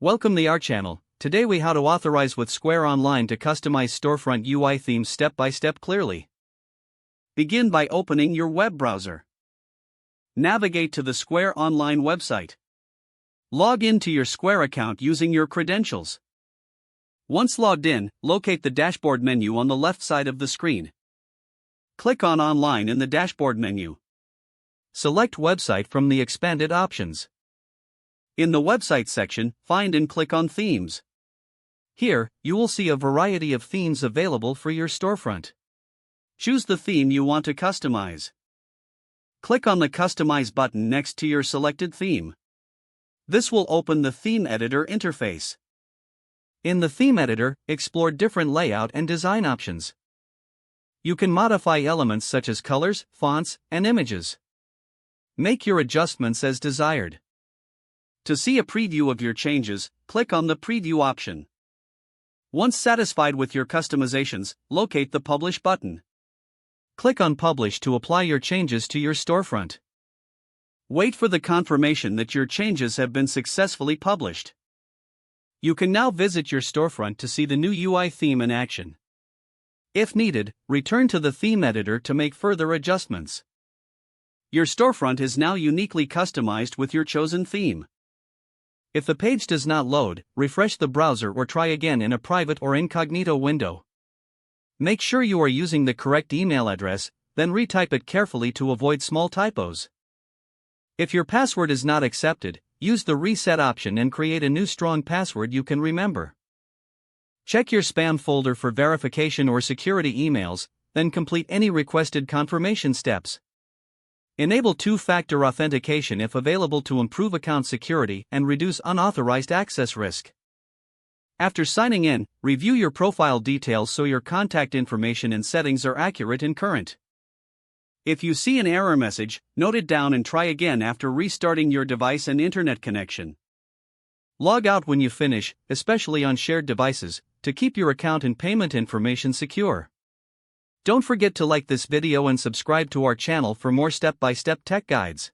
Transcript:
Welcome to our channel. Today we how to authorize with Square Online to customize storefront UI themes step by step clearly. Begin by opening your web browser. Navigate to the Square Online website. Log in to your Square account using your credentials. Once logged in, locate the dashboard menu on the left side of the screen. Click on Online in the dashboard menu. Select Website from the expanded options. In the Website section, find and click on Themes. Here, you will see a variety of themes available for your storefront. Choose the theme you want to customize. Click on the Customize button next to your selected theme. This will open the Theme Editor interface. In the Theme Editor, explore different layout and design options. You can modify elements such as colors, fonts, and images. Make your adjustments as desired. To see a preview of your changes, click on the Preview option. Once satisfied with your customizations, locate the Publish button. Click on Publish to apply your changes to your storefront. Wait for the confirmation that your changes have been successfully published. You can now visit your storefront to see the new UI theme in action. If needed, return to the Theme Editor to make further adjustments. Your storefront is now uniquely customized with your chosen theme. If the page does not load, refresh the browser or try again in a private or incognito window. Make sure you are using the correct email address, then retype it carefully to avoid small typos. If your password is not accepted, use the Reset option and create a new strong password you can remember. Check your spam folder for verification or security emails, then complete any requested confirmation steps. Enable two-factor authentication if available to improve account security and reduce unauthorized access risk. After signing in, review your profile details so your contact information and settings are accurate and current. If you see an error message, note it down and try again after restarting your device and internet connection. Log out when you finish, especially on shared devices, to keep your account and payment information secure. Don't forget to like this video and subscribe to our channel for more step-by-step tech guides.